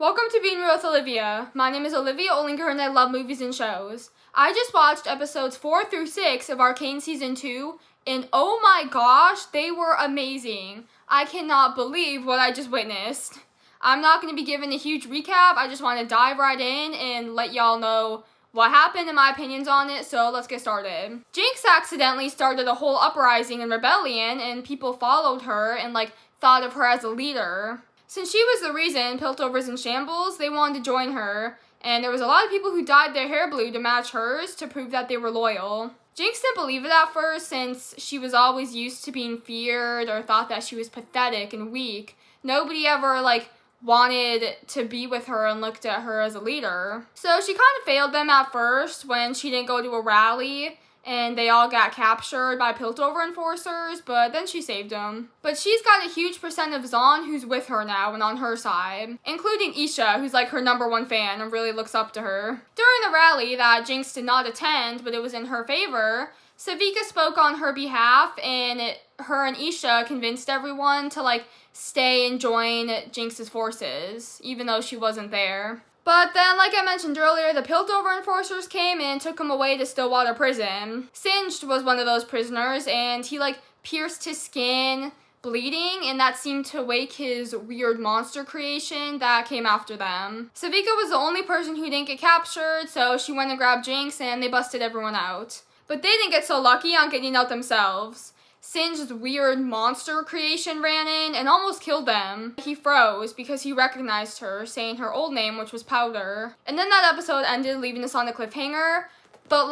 Welcome to Being Real with Olivia. My name is Olivia Olinger and I love movies and shows. I just watched episodes 4-6 of Arcane Season 2 and oh my gosh, they were amazing. I cannot believe what I just witnessed. I'm not going to be giving a huge recap, I just want to dive right in and let y'all know what happened and my opinions on it, so let's get started. Jinx accidentally started a whole uprising and rebellion and people followed her and thought of her as a leader. Since she was the reason Piltover's in shambles, they wanted to join her, and there was a lot of people who dyed their hair blue to match hers to prove that they were loyal. Jinx didn't believe it at first since she was always used to being feared or thought that she was pathetic and weak. Nobody ever wanted to be with her and looked at her as a leader. So she kind of failed them at first when she didn't go to a rally and they all got captured by Piltover enforcers, but then she saved them. But she's got a huge percent of Zaun who's with her now and on her side, including Isha, who's her #1 fan and really looks up to her. During the rally that Jinx did not attend, but it was in her favor, Savika spoke on her behalf and her and Isha convinced everyone to stay and join Jinx's forces, even though she wasn't there. But then, like I mentioned earlier, the Piltover enforcers came and took him away to Stillwater Prison. Singed was one of those prisoners, and he pierced his skin, bleeding, and that seemed to wake his weird monster creation that came after them. Savika was the only person who didn't get captured, so she went and grabbed Jinx, and they busted everyone out. But they didn't get so lucky on getting out themselves. Singed's weird monster creation ran in and almost killed them. He froze because he recognized her, saying her old name, which was Powder. And then that episode ended, leaving us on a cliffhanger. But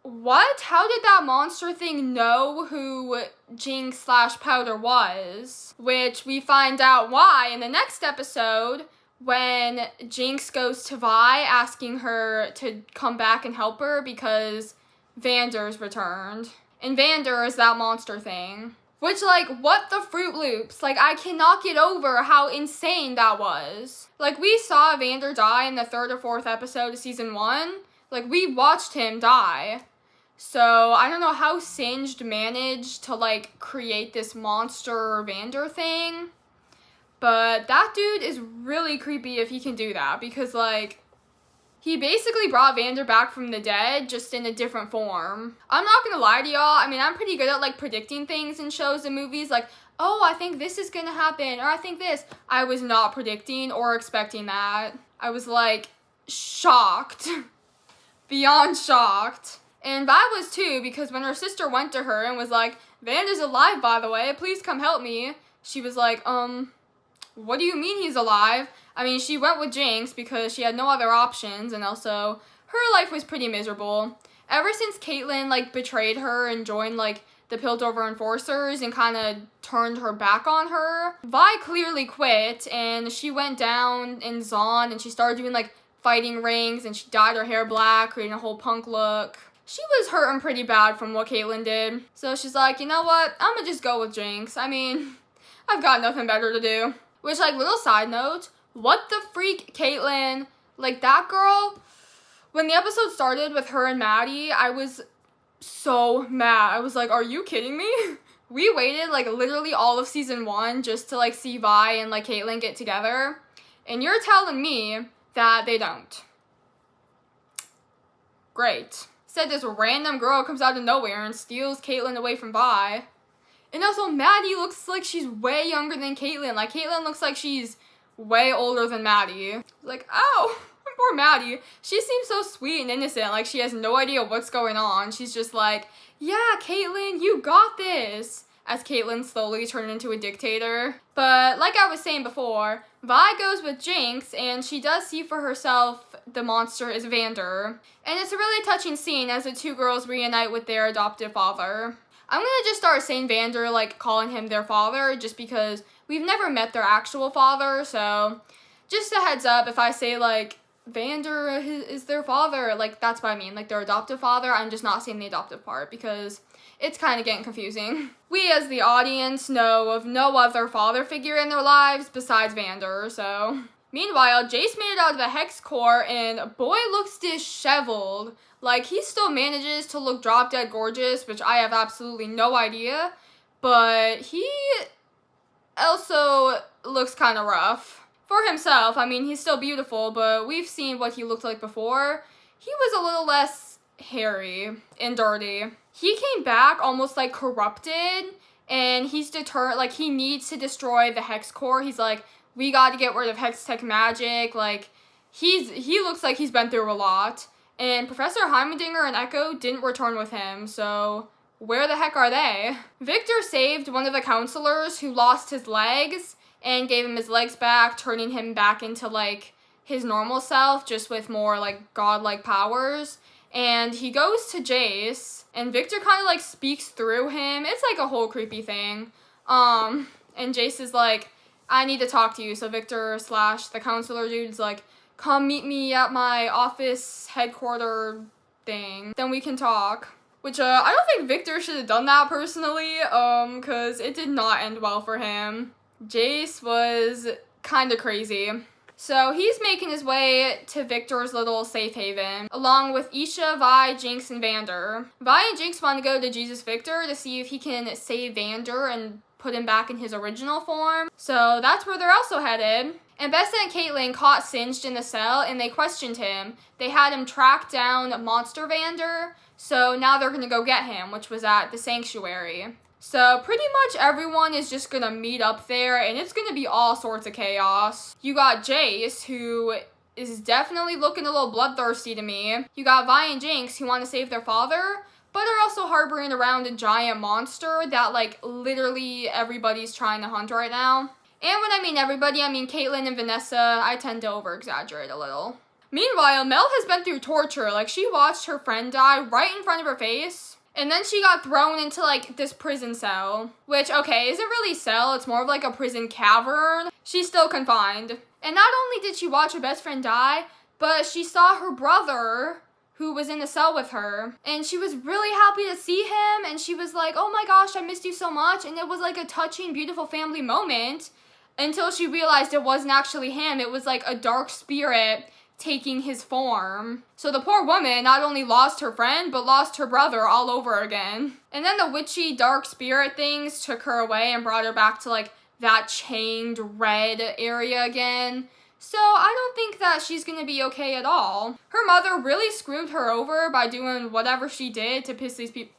what? How did that monster thing know who Jinx/Powder was? Which we find out why in the next episode when Jinx goes to Vi asking her to come back and help her because Vander's returned. And Vander is that monster thing. Which, what the Fruit Loops? I cannot get over how insane that was. We saw Vander die in the 3rd or 4th episode of Season 1. We watched him die. So, I don't know how Singed managed to, create this monster Vander thing. But that dude is really creepy if he can do that. Because, he basically brought Vander back from the dead, just in a different form. I'm not gonna lie to y'all, I'm pretty good at, predicting things in shows and movies, oh, I think this is gonna happen, or I think this. I was not predicting or expecting that. I was, shocked. Beyond shocked. And Vi was too, because when her sister went to her and was Vander's alive, by the way, please come help me, she was what do you mean he's alive? She went with Jinx because she had no other options, and also her life was pretty miserable. Ever since Caitlyn, betrayed her and joined, the Piltover enforcers and kind of turned her back on her, Vi clearly quit, and she went down in Zaun, and she started doing, fighting rings, and she dyed her hair black, creating a whole punk look. She was hurting pretty bad from what Caitlyn did. So she's you know what? I'm gonna just go with Jinx. I've got nothing better to do. Which, little side note, what the freak, Caitlyn, that girl, when the episode started with her and Maddie, I was so mad. I was are you kidding me? We waited, literally all of Season 1 just to, see Vi and, Caitlyn get together, and you're telling me that they don't. Great. Said this random girl comes out of nowhere and steals Caitlyn away from Vi. And also, Maddie looks like she's way younger than Caitlyn. Caitlyn looks like she's way older than Maddie. Oh, poor Maddie. She seems so sweet and innocent. She has no idea what's going on. She's just yeah, Caitlyn, you got this. As Caitlyn slowly turned into a dictator. But like I was saying before, Vi goes with Jinx, and she does see for herself the monster is Vander. And it's a really touching scene as the two girls reunite with their adoptive father. I'm gonna just start saying Vander, calling him their father, just because we've never met their actual father, so just a heads up, if I say, Vander is their father, that's what I mean, their adoptive father, I'm just not saying the adoptive part, because it's kind of getting confusing. We, as the audience, know of no other father figure in their lives besides Vander, so... Meanwhile, Jace made it out of the Hex Core, and boy looks disheveled. He still manages to look drop-dead gorgeous, which I have absolutely no idea, but he also looks kind of rough. For himself, I mean, he's still beautiful, but we've seen what he looked like before. He was a little less hairy and dirty. He came back almost like corrupted, and he's determined, like, he needs to destroy the Hex Core. He's like, we got to get rid of Hex Tech magic. Like, he looks like he's been through a lot. And Professor Heimerdinger and Echo didn't return with him, so where the heck are they? Victor saved one of the counselors who lost his legs and gave him his legs back, turning him back into, like, his normal self, just with more, like, godlike powers. And he goes to Jace, and Victor kind of, like, speaks through him. It's, like, a whole creepy thing. And Jace is like, I need to talk to you. So Victor / the counselor dude's like, come meet me at my office headquarter thing. Then we can talk. Which, I don't think Victor should have done that personally, because it did not end well for him. Jace was kind of crazy. So he's making his way to Victor's little safe haven, along with Isha, Vi, Jinx, and Vander. Vi and Jinx want to go to Jesus Victor to see if he can save Vander and put him back in his original form. So that's where they're also headed. And Bessa and Caitlin caught Singed in the cell, and they questioned him. They had him track down Monster Vander, so now they're going to go get him, which was at the Sanctuary. So pretty much everyone is just going to meet up there, and it's going to be all sorts of chaos. You got Jace, who is definitely looking a little bloodthirsty to me. You got Vi and Jinx, who want to save their father, but are also harboring around a giant monster that, like, literally everybody's trying to hunt right now. And when I mean everybody, I mean Caitlin and Vanessa. I tend to over-exaggerate a little. Meanwhile, Mel has been through torture. Like, she watched her friend die right in front of her face. And then she got thrown into, like, this prison cell. Which, okay, isn't really cell. It's more of, like, a prison cavern. She's still confined. And not only did she watch her best friend die, but she saw her brother, who was in the cell with her. And she was really happy to see him. And she was like, oh my gosh, I missed you so much. And it was, like, a touching, beautiful family moment. Until she realized it wasn't actually him. It was, like, a dark spirit taking his form. So the poor woman not only lost her friend, but lost her brother all over again. And then the witchy dark spirit things took her away and brought her back to, like, that chained red area again. So I don't think that she's gonna be okay at all. Her mother really screwed her over by doing whatever she did to piss these people.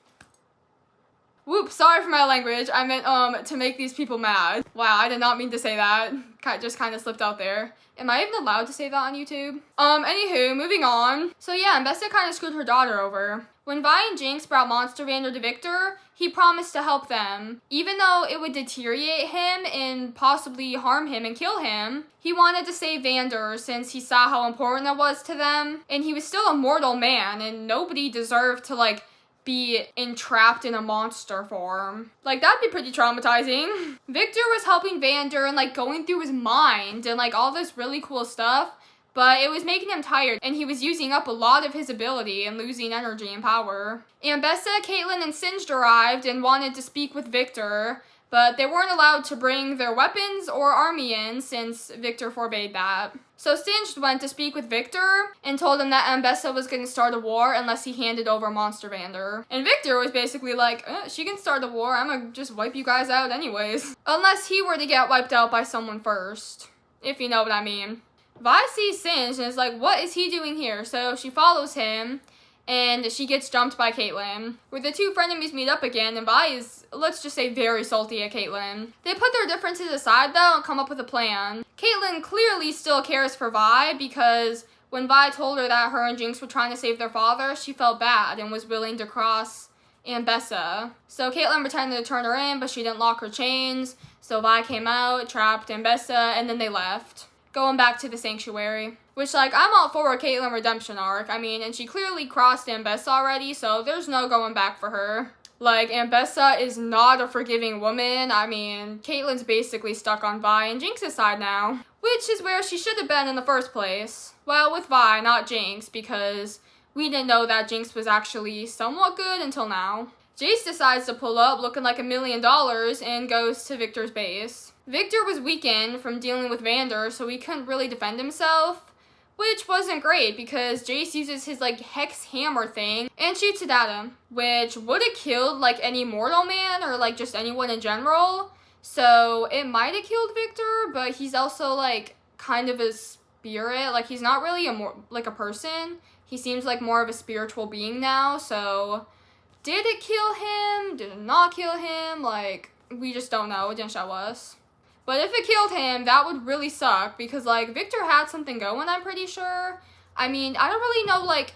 Whoops, sorry for my language. I meant, to make these people mad. Wow, I did not mean to say that. Just kind of slipped out there. Am I even allowed to say that on YouTube? Anywho, moving on. So yeah, Bessa kind of screwed her daughter over. When Vi and Jinx brought Monster Vander to Victor, he promised to help them. Even though it would deteriorate him and possibly harm him and kill him, he wanted to save Vander since he saw how important it was to them. And he was still a mortal man, and nobody deserved to, like, be entrapped in a monster form. Like, that'd be pretty traumatizing. Victor was helping Vander and, like, going through his mind and, like, all this really cool stuff, but it was making him tired, and he was using up a lot of his ability and losing energy and power. And Bessa, Caitlin, and Singed arrived and wanted to speak with Victor, but they weren't allowed to bring their weapons or army in since Victor forbade that. So Singed went to speak with Victor and told him that Ambessa was going to start a war unless he handed over Monster Vander. And Victor was basically like, she can start a war, I'm gonna just wipe you guys out anyways. Unless he were to get wiped out by someone first, if you know what I mean. Vi sees Singed and is like, what is he doing here? So she follows him, and she gets jumped by Caitlin. Where the two frenemies meet up again, and Vi is, let's just say, very salty at Caitlin. They put their differences aside, though, and come up with a plan. Caitlin clearly still cares for Vi, because when Vi told her that her and Jinx were trying to save their father, she felt bad and was willing to cross Ambessa. So Caitlin pretended to turn her in, but she didn't lock her chains, so Vi came out, trapped Ambessa, and then they left. Going back to the Sanctuary. Which, like, I'm all for a Caitlyn redemption arc. I mean, and she clearly crossed Ambessa already, so there's no going back for her. Like, Ambessa is not a forgiving woman. I mean, Caitlyn's basically stuck on Vi and Jinx's side now. Which is where she should have been in the first place. Well, with Vi, not Jinx, because we didn't know that Jinx was actually somewhat good until now. Jace decides to pull up looking like $1 million and goes to Victor's base. Victor was weakened from dealing with Vander, so he couldn't really defend himself, which wasn't great because Jace uses his, like, hex hammer thing and shoots it at him, which would have killed, like, any mortal man or, like, just anyone in general. So it might have killed Victor, but he's also, like, kind of a spirit. Like, he's not really a person. He seems like more of a spiritual being now, so did it kill him? Did it not kill him? Like, we just don't know. It didn't show us. But if it killed him, that would really suck, because, like, Victor had something going, I'm pretty sure. I mean, I don't really know, like,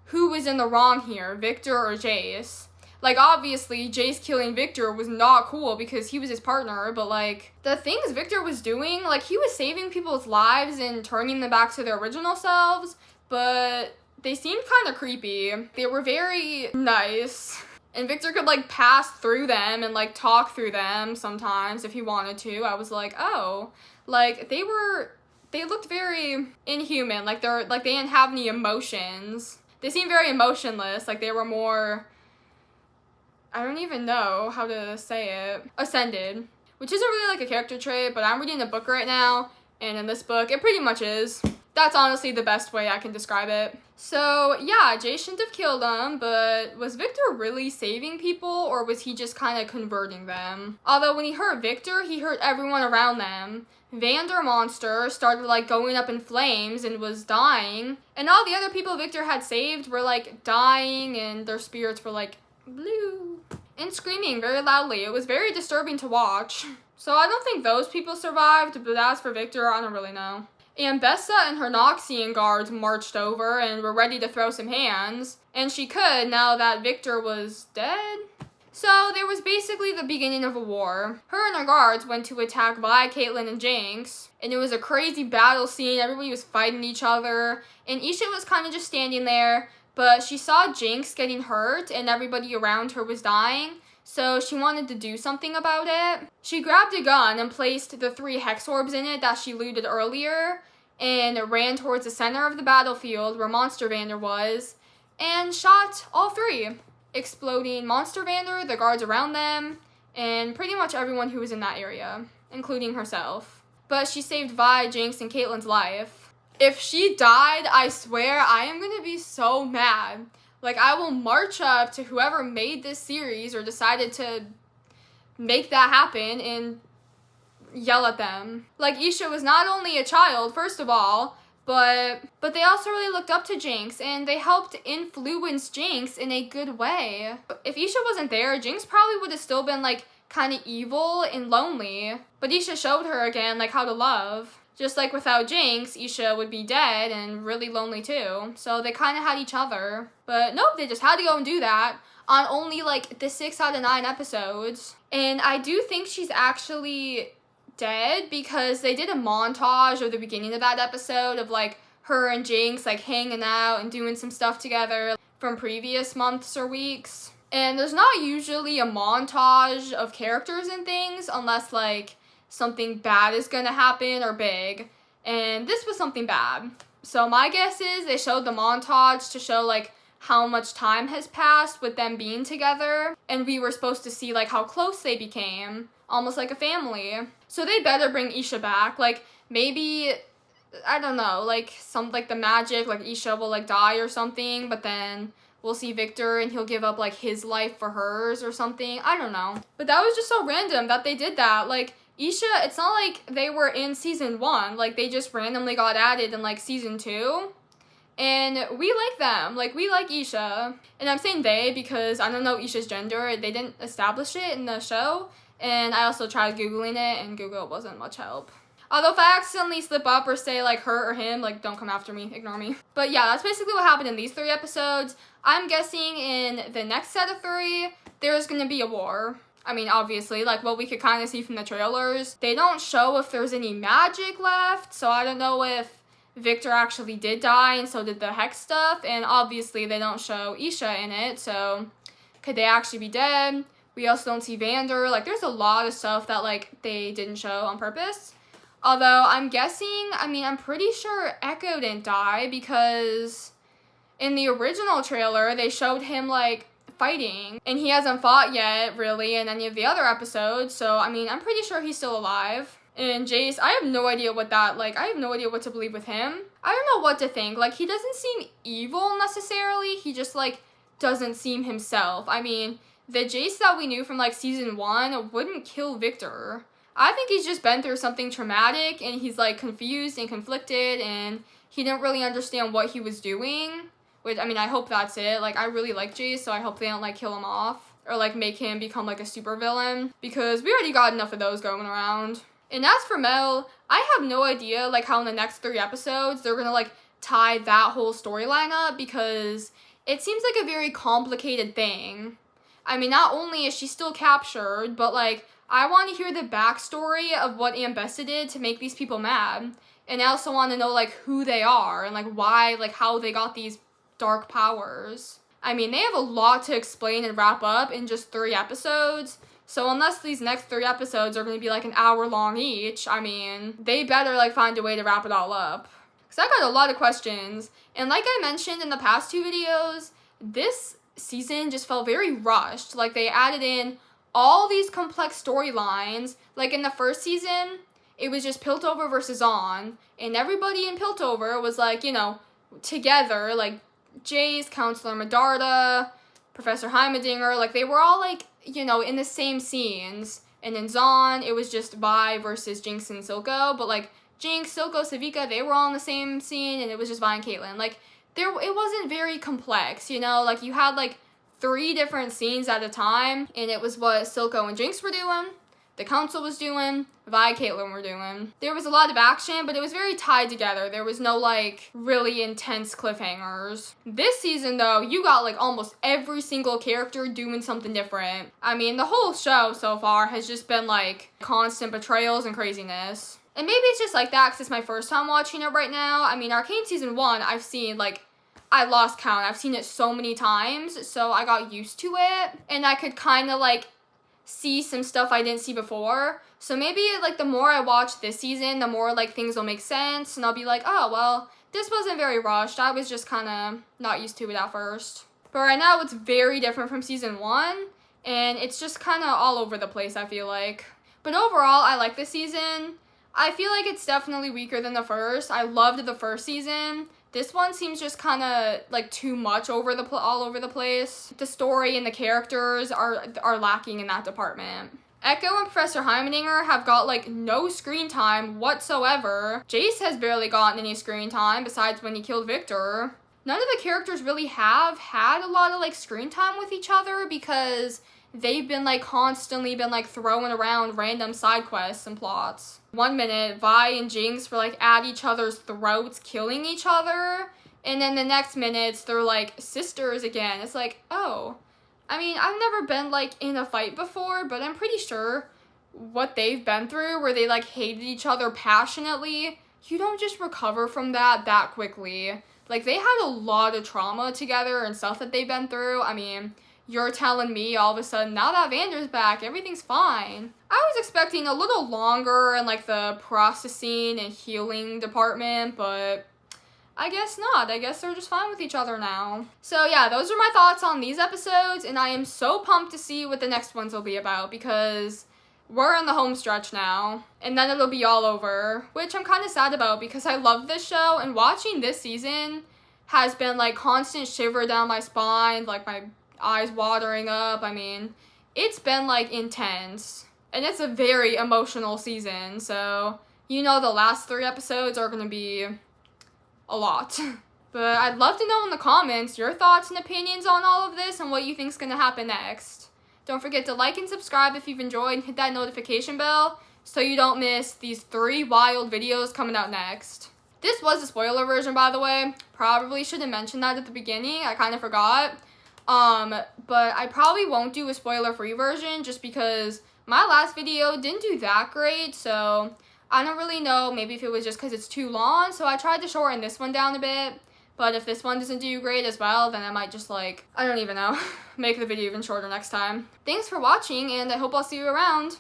who was in the wrong here, Victor or Jace. Like, obviously, Jace killing Victor was not cool because he was his partner, but, like, the things Victor was doing, like, he was saving people's lives and turning them back to their original selves, but they seemed kind of creepy. They were very nice. And Victor could, like, pass through them and, like, talk through them sometimes if he wanted to. I was like, oh. Like, they looked very inhuman. Like, they didn't have any emotions. They seemed very emotionless. Like, they were more, I don't even know how to say it, ascended. Which isn't really, like, a character trait, but I'm reading a book right now, and in this book, it pretty much is. That's honestly the best way I can describe it. So, yeah, Jay shouldn't have killed him, but was Victor really saving people, or was he just kind of converting them? Although, when he hurt Victor, he hurt everyone around them. Vander Monster started, like, going up in flames and was dying, and all the other people Victor had saved were, like, dying, and their spirits were, like, blue, and screaming very loudly. It was very disturbing to watch. So I don't think those people survived, but as for Victor, I don't really know. And Bessa and her Noxian guards marched over and were ready to throw some hands. And she could, now that Victor was dead. So there was basically the beginning of a war. Her and her guards went to attack Vi, Caitlyn, and Jinx. And it was a crazy battle scene. Everybody was fighting each other. And Isha was kind of just standing there. But she saw Jinx getting hurt and everybody around her was dying. So she wanted to do something about it. She grabbed a gun and placed the 3 hex orbs in it that she looted earlier and ran towards the center of the battlefield where Monster Vander was and shot all 3, exploding Monster Vander, the guards around them, and pretty much everyone who was in that area, including herself. But she saved Vi, Jinx, and Caitlyn's life. If she died, I swear I am gonna be so mad. Like, I will march up to whoever made this series or decided to make that happen and yell at them. Like, Isha was not only a child, first of all, but they also really looked up to Jinx, and they helped influence Jinx in a good way. If Isha wasn't there, Jinx probably would have still been, like, kind of evil and lonely. But Isha showed her again, like, how to love. Just like without Jinx, Isha would be dead and really lonely too. So they kind of had each other. But nope, they just had to go and do that on only like the 6 out of 9 episodes. And I do think she's actually dead because they did a montage of the beginning of that episode of like her and Jinx like hanging out and doing some stuff together from previous months or weeks. And there's not usually a montage of characters and things unless like something bad is gonna happen or big, and this was something bad. So my guess is they showed the montage to show like how much time has passed with them being together, and we were supposed to see like how close they became, almost like a family. So they better bring Isha back. Like maybe, I don't know, like some like the magic, like Isha will like die or something, but then we'll see Victor and he'll give up like his life for hers or something. I don't know. But that was just so random that they did that. Like Isha, it's not like they were in season 1. Like, they just randomly got added in, like, season 2. And we like them. Like, we like Isha. And I'm saying they because I don't know Isha's gender. They didn't establish it in the show. And I also tried Googling it, and Google wasn't much help. Although if I accidentally slip up or say, like, her or him, like, don't come after me. Ignore me. But yeah, that's basically what happened in these 3 episodes. I'm guessing in the next set of 3, there's gonna be a war. I mean, obviously, like what we could kind of see from the trailers. They don't show if there's any magic left, so I don't know if Victor actually did die and so did the Hex stuff, and obviously they don't show Isha in it, so could they actually be dead? We also don't see Vander. Like, there's a lot of stuff that, like, they didn't show on purpose. Although, I'm guessing, I mean, I'm pretty sure Echo didn't die because in the original trailer, they showed him, like, fighting, and he hasn't fought yet really in any of the other episodes, so I mean I'm pretty sure he's still alive. And Jace, I have no idea what to believe with him. I don't know what to think. Like, he doesn't seem evil necessarily, he just like doesn't seem himself. I mean, the Jace that we knew from like season 1 wouldn't kill Victor. I think he's just been through something traumatic and he's like confused and conflicted and he didn't really understand what he was doing. Which, I mean, I hope that's it. Like, I really like Jace, so I hope they don't like kill him off or like make him become like a super villain because we already got enough of those going around. And as for Mel, I have no idea like how in the next 3 episodes they're gonna like tie that whole storyline up because it seems like a very complicated thing. I mean, not only is she still captured, but like I want to hear the backstory of what Ambessa did to make these people mad. And I also want to know like who they are and like why, like how they got these dark powers. I mean, they have a lot to explain and wrap up in just 3 episodes. So unless these next 3 episodes are going to be like an hour long each, I mean, they better like find a way to wrap it all up. Because I got a lot of questions. And like I mentioned in the past 2 videos, this season just felt very rushed. Like they added in all these complex storylines. Like in the first season, it was just Piltover versus On. And everybody in Piltover was like, you know, together. Like Jace, Counselor Medarda, Professor Heimerdinger. Like they were all like, you know, in the same scenes. And in Zon, it was just Vi versus Jinx and Silco. But like Jinx, Silco, Savika, they were all in the same scene. And it was just Vi and Caitlyn. Like it wasn't very complex, you know? Like you had like 3 different scenes at a time. And it was what Silco and Jinx were doing, the Council was doing, Vi and Caitlyn were doing. There was a lot of action, but it was very tied together. There was no like really intense cliffhangers. This season though, you got like almost every single character doing something different. I mean, the whole show so far has just been like constant betrayals and craziness. And maybe it's just like that because it's my first time watching it right now. I mean, Arcane Season 1, I've seen like, I lost count. I've seen it so many times, so I got used to it. And I could kind of like see some stuff I didn't see before. So maybe like the more I watch this season, the more like things will make sense. And I'll be like, oh, well, this wasn't very rushed. I was just kind of not used to it at first. But right now it's very different from Season 1. And it's just kind of all over the place, I feel like. But overall, I like this season. I feel like it's definitely weaker than the first. I loved the first season. This one seems just kind of like too much all over the place. The story and the characters are lacking in that department. Echo and Professor Heimerdinger have got like no screen time whatsoever. Jace has barely gotten any screen time besides when he killed Victor. None of the characters really have had a lot of like screen time with each other because they've been like constantly been like throwing around random side quests and plots. 1 minute, Vi and Jinx were like at each other's throats killing each other. And then the next minutes, they're like sisters again. It's like, oh. I mean, I've never been like in a fight before, but I'm pretty sure what they've been through where they like hated each other passionately, you don't just recover from that quickly. Like they had a lot of trauma together and stuff that they've been through. I mean, you're telling me all of a sudden, now that Vander's back, everything's fine. I was expecting a little longer in like the processing and healing department, but I guess not. I guess they're just fine with each other now. So yeah, those are my thoughts on these episodes, and I am so pumped to see what the next ones will be about because we're in the home stretch now, and then it'll be all over, which I'm kind of sad about because I love this show, and watching this season has been like constant shiver down my spine, like my eyes watering up. I mean, it's been like intense, and it's a very emotional season, so you know the last 3 episodes are gonna be a lot. But I'd love to know in the comments your thoughts and opinions on all of this and what you think's gonna happen next. Don't forget to like and subscribe if you've enjoyed and hit that notification bell so you don't miss these 3 wild videos coming out next. This was a spoiler version, by the way. Probably should have mentioned that at the beginning. I kind of forgot. But I probably won't do a spoiler-free version just because my last video didn't do that great, so I don't really know, maybe if it was just because it's too long, so I tried to shorten this one down a bit, but if this one doesn't do great as well, then I might just like, I don't even know, make the video even shorter next time. Thanks for watching, and I hope I'll see you around.